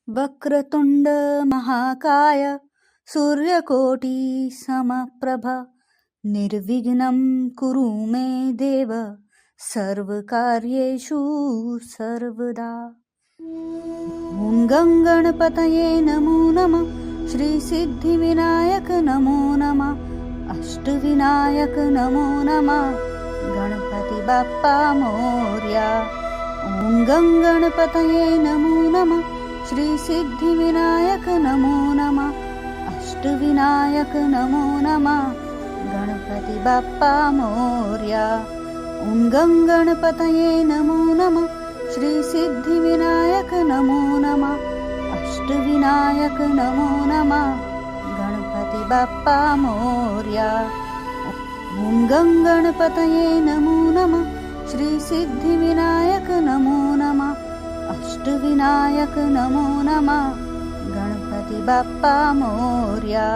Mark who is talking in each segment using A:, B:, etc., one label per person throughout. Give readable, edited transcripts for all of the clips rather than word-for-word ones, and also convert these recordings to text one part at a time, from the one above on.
A: वक्रतुंड महाकाय सूर्यकोटि समप्रभ निर्विघ्नं कुरु मे देव सर्वकार्येषु सर्वदा। ॐ गणपतये नमो नमः। श्री सिद्धिविनायक नमो नमः। अष्टविनायक नमो नमः। गणपति बाप्पा मोरया। ॐ गणपतये नमो नमः। श्री सिद्धिविनायक नमो नमः। अष्टविनायक नमो नमः। गणपति बाप्पा मोरया। ॐ गणपतये नमो नमः। श्री सिद्धिविनायक नमो नमः। अष्टविनायक नमो नमः। गणपति बाप्पा मोरया। ॐ गणपतये नमो नमः। श्री सिद्धिविनायक नमो नमः। अष्टविनायक नमो नमः। गणपति बाप्पा मोरया।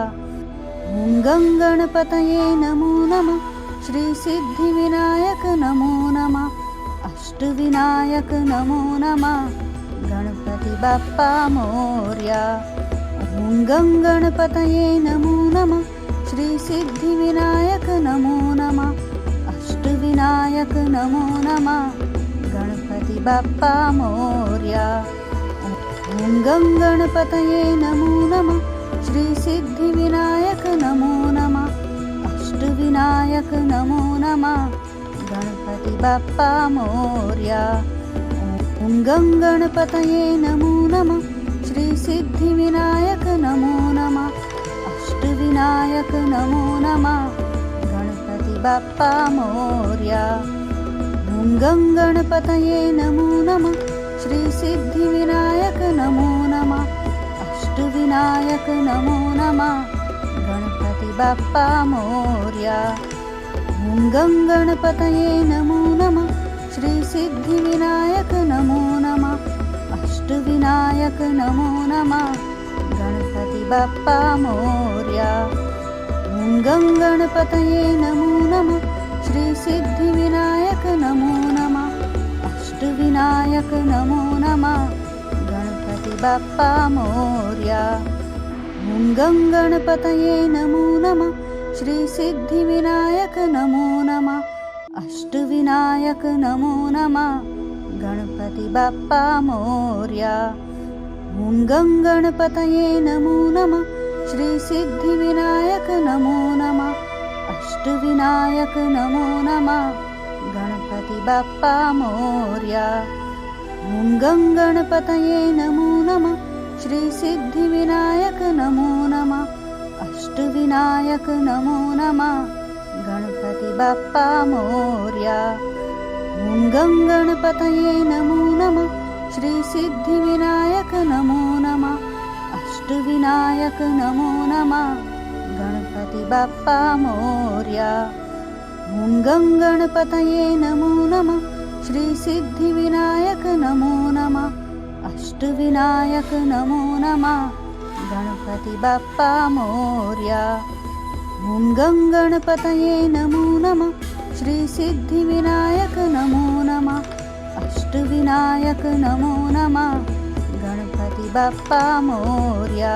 A: ॐ गणपतये नमो नमः। श्री सिद्धिविनायक नमो नमः। अष्टविनायक नमो नमः। गणपति बाप्पा मोरया। ॐ गणपतये नमो नमः। श्री सिद्धिविनायक नमो नमः। अष्टविनायक नमो नमः। गणपति बाप्पा मोरया। ॐ गणपतये नमो नमः। श्री सिद्धिविनायक नमो नमः। अष्टविनायक नमो नमः। गणपति बाप्पा मोरया। ॐ गणपतये नमो नमः। श्री सिद्धिविनायक नमो नमः। अष्टविनायक नमो नमः। गणपति बाप्पा मोरया। ॐ गणपतये नमो नमः। श्री सिद्धिविनायक नमो नमः। अष्टविनायक नमो नमः। गणपति बाप्पा मोरया। ॐ गणपतये नमो नमः। श्री सिद्धिविनायक नमो नमः। अष्टविनायक नमो नमः। गणपति बाप्पा मोरया। ॐ गणपतये नमो नमः। श्री सिद्धिविनायक नमो नमः। अष्टविनायक नमो नमः। गणपति बाप्पा मोरया। ॐ गणपतये नमो नमः। श्री सिद्धिविनायक नमो नमः। अष्टविनायक नमो नमः। गणपति बाप्पा मोरया। ॐ गणपतये नमो नमः। श्री सिद्धिविनायक नमो नमः। अष्टविनायक नमो नमः। गणपति बाप्पा मोरया। ॐ गणपतये नमो नमः। श्री सिद्धिविनायक नमो नमः। अष्टविनायक नमो नमः। गणपति बाप्पा मोरया। ॐ गणपतये नमो नमः। श्री सिद्धिविनायक नमो नमः। अष्टविनायक नमो नमः। गणपति बाप्पा मोरया। ॐ गणपतये नमो नमः। श्री सिद्धिविनायक नमो नमः। अष्टविनायक नमो नमः। गणपति बाप्पा मोरया। ॐ गणपतये नमो नमः। श्री सिद्धिविनायक नमो नमः। अष्टविनायक नमो नमः। गणपति बाप्पा मोरया।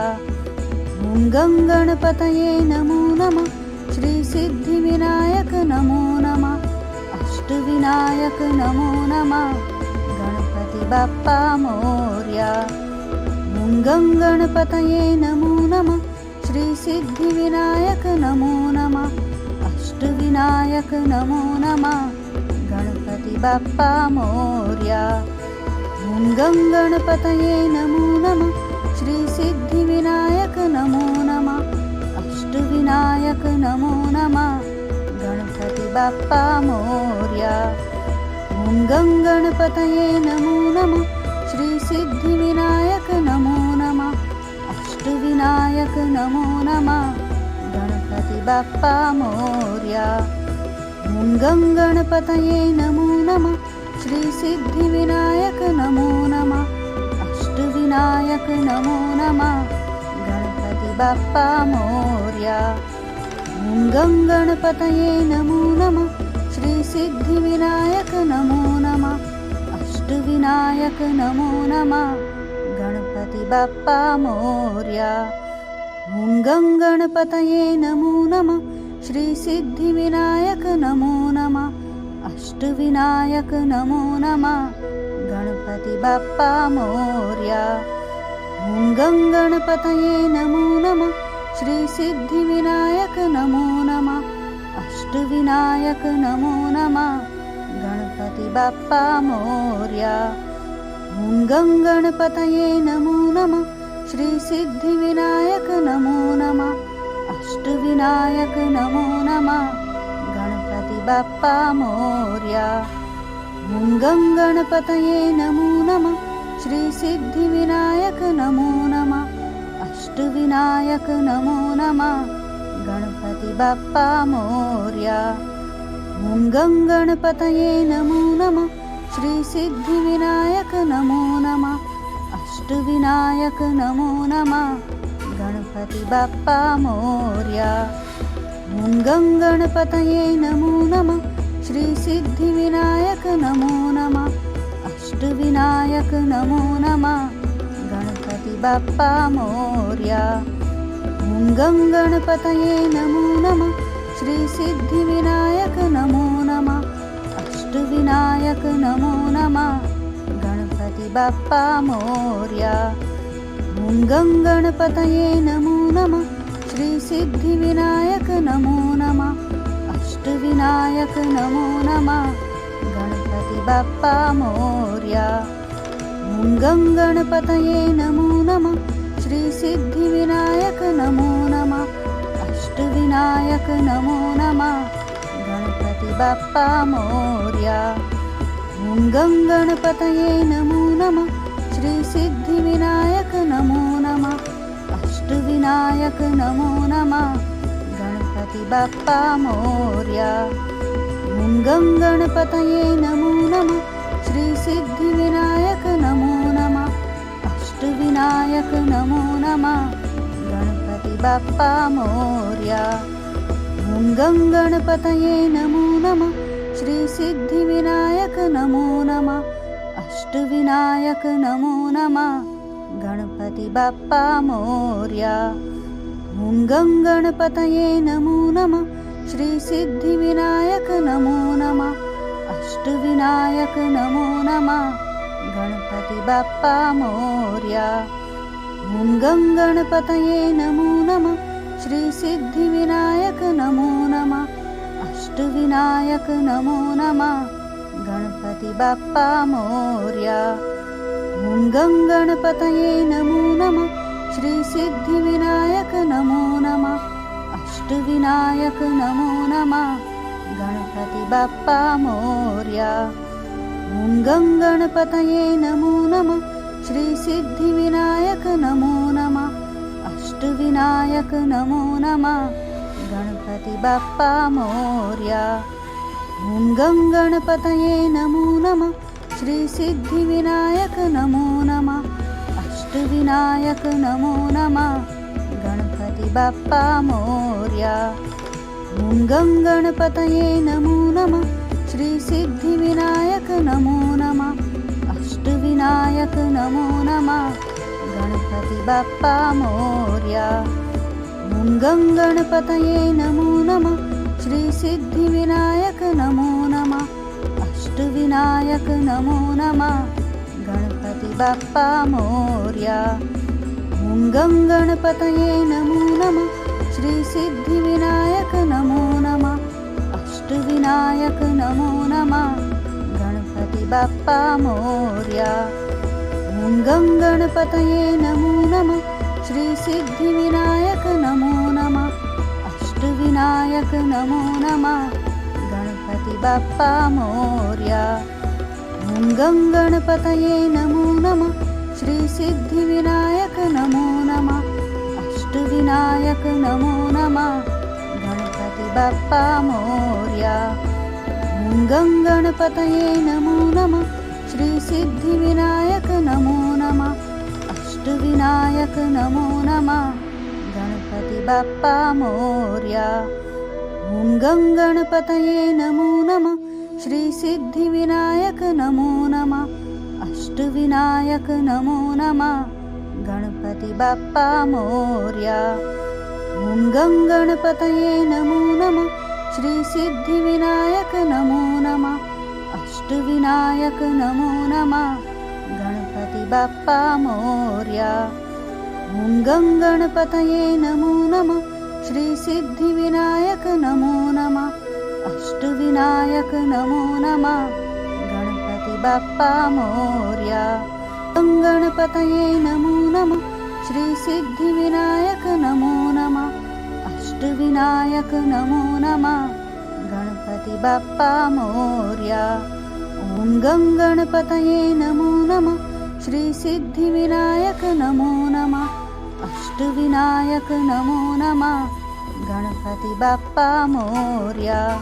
A: ॐ गणपतये नमो नमः। श्री सिद्धिविनायक नमो नमः। अष्टविनायक नमो नमः। गणपति बाप्पा मोरया। ॐ गणपतये नमो नमः। श्री सिद्धिविनायक नमो नमः। अष्टविनायक नमो नमः। गणपति बाप्पा मोरया। ॐ गणपतये नमो नमः। श्री सिद्धिविनायक नमो नमः। अष्टविनायक नमो नमः। गणपति बाप्पा मोरया। ॐ गणपतये नमो नमः। श्री सिद्धिविनायक नमो नमः। अष्टविनायक नमो नमः। गणपति बाप्पा मोरया। ॐ गणपतये नमो नमः। श्री सिद्धिविनायक नमो नमः। अष्टविनायक नमो नमः। गणपति बाप्पा मोरया। ॐ गणपतये नमो नमः। श्री सिद्धिविनायक नमो नमः। अष्टविनायक नमो नमः। गणपति बाप्पा मोरया. ॐ गणपतये नमो नमः. श्री सिद्धिविनायक नमो नमः. अष्टविनायक नमो नमः. गणपती बाप्पा मोरया. ॐ गणपतये नमो नमः. श्री सिद्धिविनायक नमो नमः. अष्टविनायक नमो नमः. गणपती बाप्पा मोरया. ॐ गणपतये नमो नमः. श्री सिद्धिविनायक नमो नमः. अष्टविनायक नमो नमः. गणपती बाप्पा मोरया. ॐ गणपतये नमो नमः. श्री सिद्धिविनायक नमो नमः. अष्टविनायक नमो नमः. गणपती बाप्पा मोरया. ॐ गणपतये नमो नमः. श्री सिद्धिविनायक नमो नमः. अष्टविनायक नमो नमः. गणपती बाप्पा मोरया. ॐ गणपतये नमो नमः. श्री सिद्धिविनायक नमो नमः. अष्टविनायक नमो नमः. गणपती बाप्पा मोरया. ॐ गणपतये नमो नमः. श्री सिद्धिविनायक नमो नमः. अष्टविनायक नमो नमः. गणपती बाप्पा मोरया. ॐ गणपतये नमो नमः. श्री सिद्धिविनायक नमो नमः. अष्टविनायक नमो नमः. गणपती बाप्पा मोरया. ॐ गणपतये नमो नमः. श्री सिद्धिविनायक नमो नमः. अष्टविनायक नमो नमः. गणपती बाप्पा मोरया. ॐ गणपतये नमो नमः. श्री सिद्धिविनायक नमो नमः. अष्टविनायक नमो नमः. गणपती बाप्पा मोरया. ॐ गणपतये नमो नमः. श्री सिद्धिविनायक नमो नमः. अष्टविनायक नमो नमः. गणपती बाप्पा मोरया. ॐ गणपतये नमो नमः. श्री सिद्धिविनायक नमो नमः. अष्टविनायक नमो नमः. गणपती बाप्पा मोरया. ॐ गणपतये नमो नमः. श्री सिद्धिविनायक नमो नमः. अष्टविनायक नमो नमः. गणपती बाप्पा मोरया. ॐ गणपतये नमो नमः. श्री सिद्धिविनायक नमो नमः. अष्टविनायक नमो नमः. गणपती बाप्पा मोरया. ॐ गणपतये नमो नमः. श्री सिद्धिविनायक नमो नमः. अष्टविनायक नमो नमः. गणपती बाप्पा मोरया. ॐ गणपतये नमो नमः. श्री सिद्धिविनायक नमो नमः. अष्टविनायक नमो नमः. गणपती बाप्पा मोरया. ॐ गणपतये नमो नमः. श्री सिद्धिविनायक नमो नमः. अष्टविनायक नमो नमः. गणपती बाप्पा मोरया. ॐ गणपतये नमो नमः. श्री सिद्धिविनायक नमो नमः. अष्टविनायक नमो नमः. गणपती बाप्पा मोरया. ॐ गणपतये नमो नमः. श्री सिद्धिविनायक नमो नमः. अष्टविनायक नमो नमः. गणपती बाप्पा मोरया. ॐ गणपतये नमो नमः. श्री सिद्धिविनायक नमो नमः. अष्टविनायक नमो नमः. गणपती बाप्पा मोरया. ॐ गणपतये नमो नमः. श्री सिद्धिविनायक नमो नमः. अष्टविनायक नमो नमः. गणपती बाप्पा मोरया. ॐ गणपतये नमो नमः. श्री सिद्धिविनायक नमो नमः. अष्टविनायक नमो नमः. गणपती बाप्पा मोरया. ॐ गणपतये नमो नमः. श्री सिद्धिविनायक नमो नमः. अष्टविनायक नमो नमः. गणपती बाप्पा मोरया. ॐ गणपतये नमो नमः. श्री सिद्धिविनायक नमो नमः. अष्टविनायक नमो नमः. गणपती बाप्पा मोरया. ॐ गणपतये नमो नमः. श्री सिद्धिविनायक नमो नमः. अष्टविनायक नमो नमः. गणपती बाप्पा मोरया. ॐ गणपतये नमो नमः. श्री सिद्धिविनायक नमो नमः. अष्टविनायक नमो नमः. गणपती बाप्पा मोरया. गणपतये नमो नमः. श्री सिद्धिविनायक नमो नमः. अष्टविनायक नमो नमः. गणपती बाप्पा मोरया. ॐ गणपतये नमो नमः. श्री सिद्धिविनायक नमो नमः. अष्टविनायक नमो नमः. गणपती बाप्पा मोरया.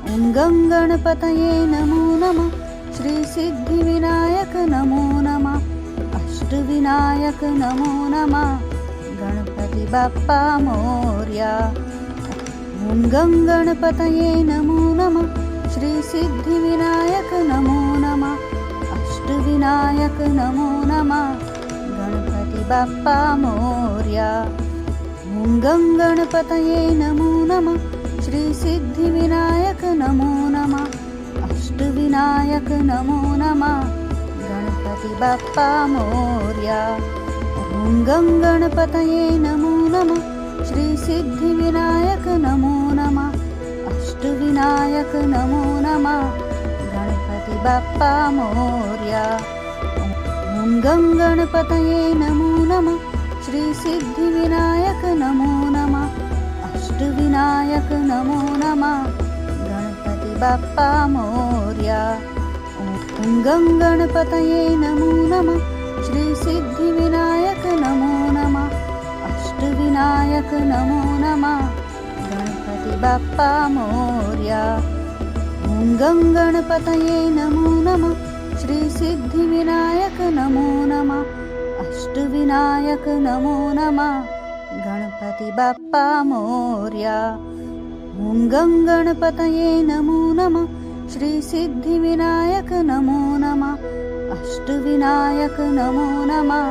A: ॐ गणपतये नमो नमः. श्री सिद्धिविनायक नमो नमः. अष्टविनायक नमो नमः. गणपती बाप्पा मोरया. ॐ गणपतये नमो नमः. श्री सिद्धिविनायक नमो नमः. अष्टविनायक नमो नमः. गणपती बाप्पा मोरया. ॐ गणपतये नमो नमः. श्री सिद्धिविनायक नमो नमः. अष्टविनायक नमो नमः. गणपती बाप्पा मोरया. ॐ गणपतये नमो नमः. श्री सिद्धिविनायक नमो नमः. अष्टविनायक नमो नमः. गणपती बाप्पा मोरया. ॐ गणपतये नमो नमः. श्री सिद्धिविनायक नमो नमः. अष्टविनायक नमो नमः. गणपती बाप्पा मोरया. ॐ गणपतये नमो नमः. श्री सिद्धिविनायक नमो नमः. अष्टविनायक नमो नमः. गणपती बाप्पा मोरया. ॐ गणपतये नमो नमः. श्री सिद्धिविनायक नमो नमः. अष्टविनायक नमो नमः. गणपती बाप्पा मोरया. ॐ गणपतये नमो नमः. श्री सिद्धिविनायक नमो नमः. अष्टविनायक नमो नमः.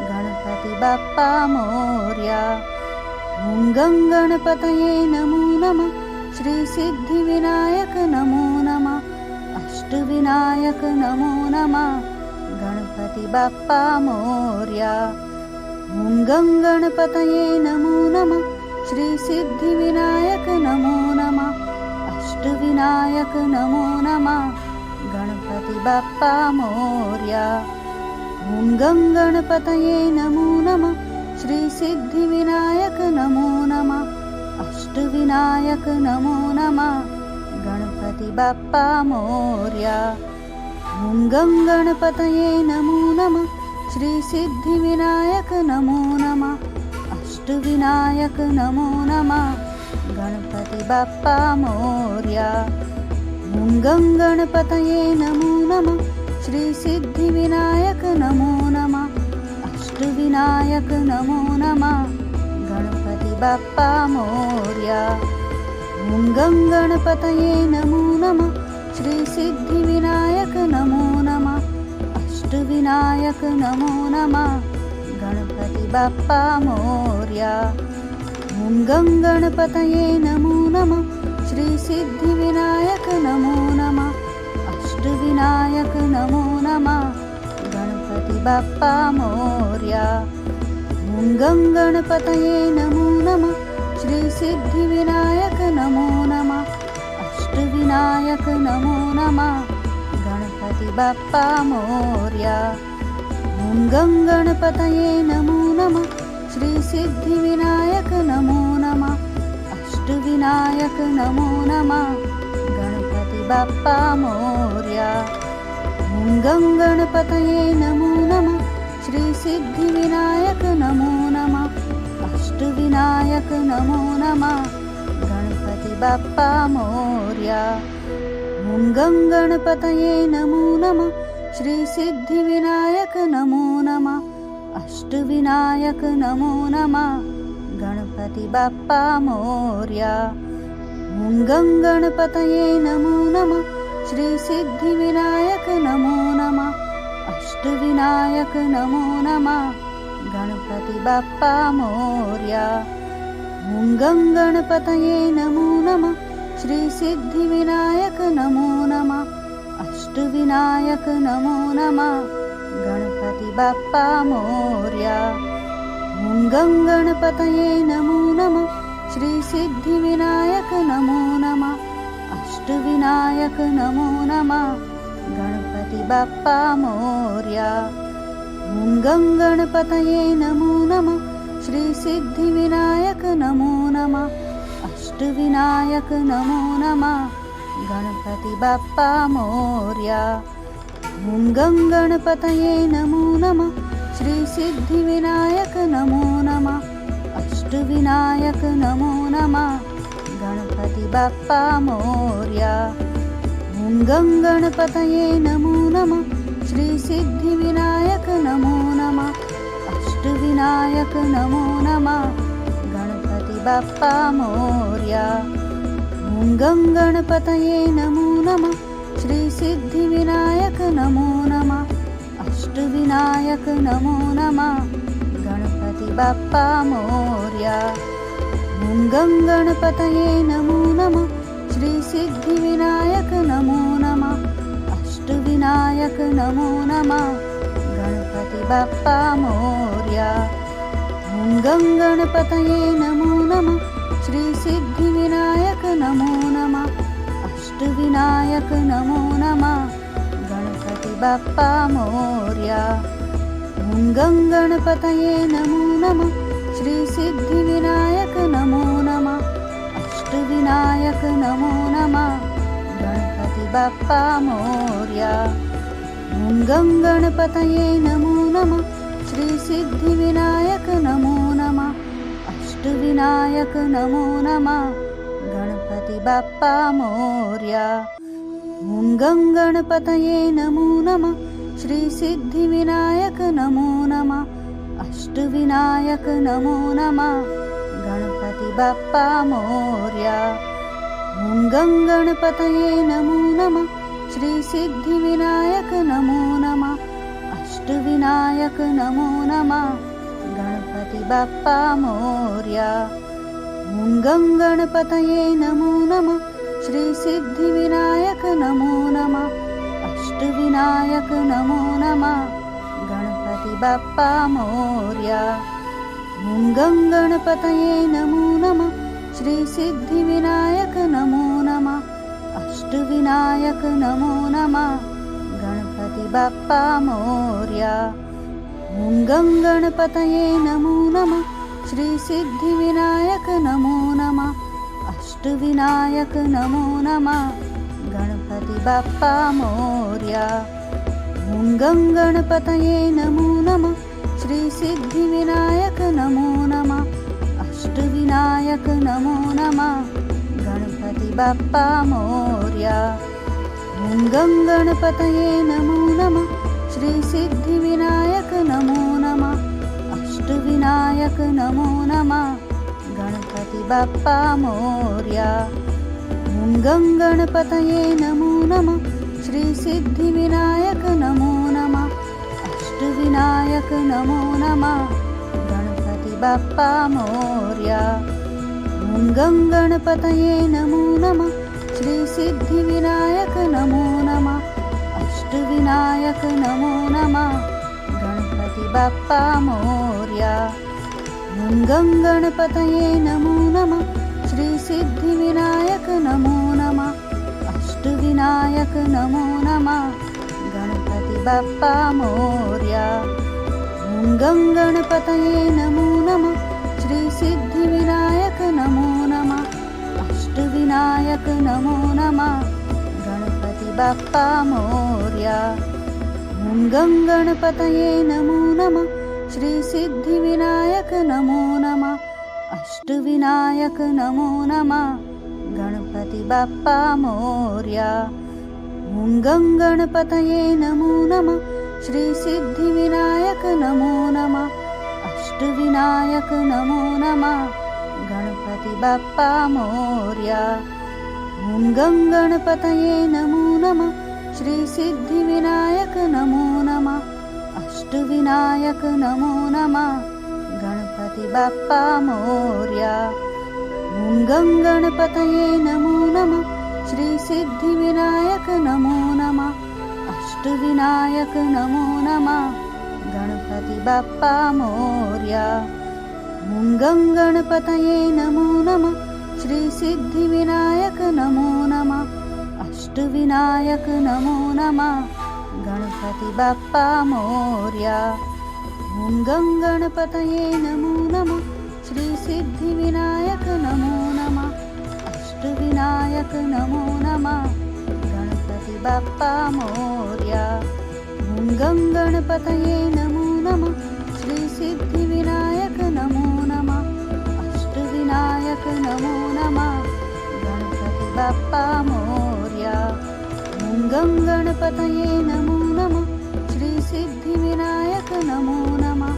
A: गणपती बाप्पा मोरया. ॐ गणपतये नमो नमः. श्री सिद्धिविनायक नमो नमः. अष्टविनायक नमो नमः. गणपती बाप्पा मोरया. ॐ गणपतये नमो नमः. श्री सिद्धिविनायक नमो नमः. अष्टविनायक नमो नमः. गणपती बाप्पा मोरया. ॐ गणपतये नमो नमः. श्री सिद्धिविनायक नमो नमः. अष्टविनायक नमो नमः. गणपती बाप्पा मोरया. ॐ गणपतये नमो नमः. श्री सिद्धिविनायक नमो नमः. अष्टविनायक नमो नमः. गणपती बाप्पा मोरया. ॐ गणपतये नमो नमः. श्री सिद्धिविनायक नमो नमः. अष्टविनायक नमो नमः. गणपती बाप्पा मोरया. ॐ गणपतये नमो नमः. श्री सिद्धिविनायक नमो नमः. अष्टविनायक नमो नमः. गणपती बाप्पा मोरया. ॐ गणपतये नमो नमः. श्री सिद्धिविनायक नमो नमः. अष्टविनायक नमो नमः. गणपती बाप्पा मोरया. ॐ गणपतये नमो नमः. श्री सिद्धिविनायक नमो नमः. अष्टविनायक नमो नमः. गणपती बाप्पा मोरया. ॐ गणपतये नमो नमः. श्री सिद्धिविनायक नमो नमः. अष्टविनायक नमो नमः. गणपती बाप्पा मोरया. ॐ गणपतये नमो नमः. श्री सिद्धिविनायक नमो नमः. अष्टविनायक नमो नमः. गणपती बाप्पा मोरया. ॐ गणपतये नमो नमः. श्री सिद्धिविनायक नमो नमः. अष्टविनायक नमो नमः. गणपती बाप्पा मोरया. ॐ गणपतये नमो नमः. श्री सिद्धिविनायक नमो नमः. अष्टविनायक नमो नमः. गणपती बाप्पा मोरया. ॐ गं गणपतये नमो नमः. श्री सिद्धिविनायक नमो नमः. अष्टविनायक नमो नमः. गणपती बाप्पा मोरया. ॐ गं गणपतये नमो नमः. श्री सिद्धिविनायक नमो नमः. अष्टविनायक नमो नमः. गणपती बाप्पा मोरया. ॐ गं गणपतये नमो नमः. श्री सिद्धिविनायक नमो नमः. अष्टविनायक नमो नमः. गणपती बाप्पा मोरया. ॐ गं गणपतये नमो नमः. श्री सिद्धिविनायक नमो नमः. अष्टविनायक नमो नमः. गणपती बाप्पा मोरया. ॐ गं गणपतये नमो नमः. श्री सिद्धिविनायक नमो नमः. अष्टविनायक नमो नमः. गणपती बाप्पा मोरया. ॐ गं गणपतये नमो नमः. श्री सिद्धिविनायक नमो नमः. अष्टविनायक नमो नमः. गणपती बाप्पा मोरया. ॐ गं गणपतये नमो नमः. श्री सिद्धिविनायक नमो नमः. अष्टविनायक नमो नमः. गणपती बाप्पा मोरया. ॐ गं गणपतये नमो नमः. श्री सिद्धिविनायक नमो नमः. अष्टविनायक नमो नमः. गणपती बाप्पा मोरया. ॐ गं गणपतये नमो नमः. श्री सिद्धिविनायक नमो नमः. अष्टविनायक नमो नमः. गणपती बाप्पा मोरया. ॐ गं गणपतये नमो नमः. श्री सिद्धिविनायक नमो नमः. अष्टविनायक नमो नमः. गणपती बाप्पा मोरया. ॐ गं गणपतये नमो नमः. श्री सिद्धिविनायक नमो नमः. अष्टविनायक नमो नमः. गणपती बाप्पा मोरया. ॐ गं गणपतये नमो नमः. श्री सिद्धिविनायक नमो नमः. अष्टविनायक नमो नमः. गणपती बाप्पा मोरया. ॐ गं गणपतये नमो नमः. श्री सिद्धिविनायक नमो नमः. अष्टविनायक नमो नमः. गणपती बाप्पा मोरया. ॐ गं गणपतये नमो नमः. श्री सिद्धिविनायक नमो नमः. अष्टविनायक नमो नमः. गणपती बाप्पा मोरया. ॐ गं गणपतये नमो नमः. श्री सिद्धिविनायक नमो नमः. अष्टविनायक नमो नमः. गणपती बाप्पा मोरया. ॐ गं गणपतये नमो नमः. श्री सिद्धिविनायक नमो नमः. अष्टविनायक नमो नमः. गणपती बाप्पा मोरया. ॐ गं गणपतये नमो नमः. श्री सिद्धिविनायक नमो नमः. अष्टविनायक नमो नमः. गणपती बाप्पा मोरया. ॐ गं गणपतये नमो नमः. श्री सिद्धिविनायक नमो नमः. अष्टविनायक नमो नमः. गणपती बाप्पा मोरया. ॐ गं गणपतये नमो नमः. श्री सिद्धिविनायक नमो नमः. अष्टविनायक नमो नमः. गणपती बाप्पा मोरया. ॐ गं गणपतये नमो नमः. श्री सिद्धिविनायक नमो नमः. अष्टविनायक नमो नमः. गणपती बाप्पा मोरया. ॐ गं गणपतये नमो नमः. श्री सिद्धिविनायक नमो नमः. अष्टविनायक नमो नमः. गणपती बाप्पा मोरया. ॐ गं गणपतये नमो नमः. श्री सिद्धिविनायक नमो नमः. अष्टविनायक नमो नमः. गणपती बाप्पा मोरया. ॐ गं गणपतये नमो नमः. श्री सिद्धिविनायक नमो नमः. अष्टविनायक नमो नमः. गणपती बाप्पा मोरया. ॐ गं गणपतये नमो नमः. श्री सिद्धिविनायक नमो नमः. अष्टविनायक नमो नमः गणपती बाप्पा मोरया। ॐ गणपतये नमो नमः श्री सिद्धिविनायक नमो नमः अष्टविनायक नमो नमः गणपती बाप्पा मोरया। ॐ गणपतये नमो नमः श्री सिद्धिविनायक नमो नमः अष्टविनायक नमो नमः गणपती बाप्पा मोरया। ॐ गणपतये नमो नमः श्री सिद्धिविनायक नमो नमः अष्टविनायक नमो नमः गणपती बाप्पा मोरया। ॐ गणपतये नमो नमः श्री सिद्धिविनायक नमो नमः अष्टविनायक नमो नमः गणपती बाप्पा मोरया। ॐ गणपतये नमो नमः श्री सिद्धिविनायक नमो नमः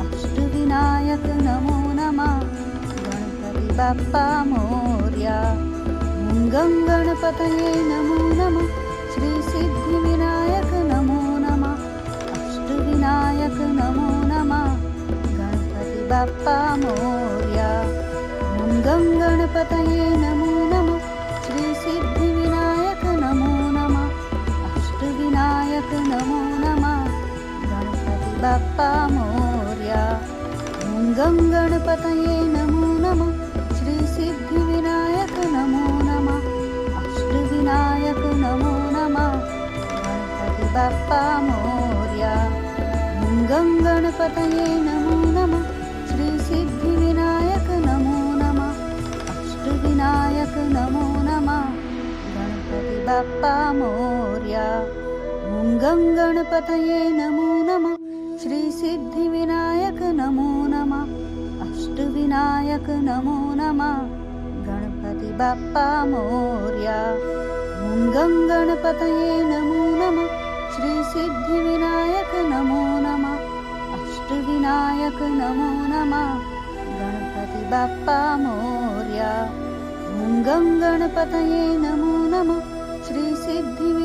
A: अष्टविनायक नमो नमः गणपती बाप्पा मोरया। ॐ गणपतये नमो नमः श्री सिद्धिविनायक नमो नमः अष्टविनायक नमो नमः गणपती बाप्पा मोरया। ॐ गणपतये नमो नमः श्री सिद्धिविनायक नमो नमः अष्टविनायक नमो नमः गणपती बाप्पा मोरया। ॐ गणपतये नमो नमः श्री सिद्धिविनायक नमो नमः अष्टविनायक नमो नमः गणपती बाप्पा मोरया। ॐ गणपतये नमो नमः श्री सिद्धिविनायक नमो नमः अष्टविनायक नमो नमः गणपती बाप्पा मोरया। ॐ गणपतये नमो नमः श्री सिद्धिविनायक नमो नमः अष्टविनायक नमो नमः गणपती बाप्पा मोरया। ॐ गणपतये नमो नमः श्री सिद्धिविनायक नमो नमः अष्टविनायक नमो नमः गणपती बाप्पा मोरया। ॐ गणपतये नमो नमः श्री सिद्धिविनायक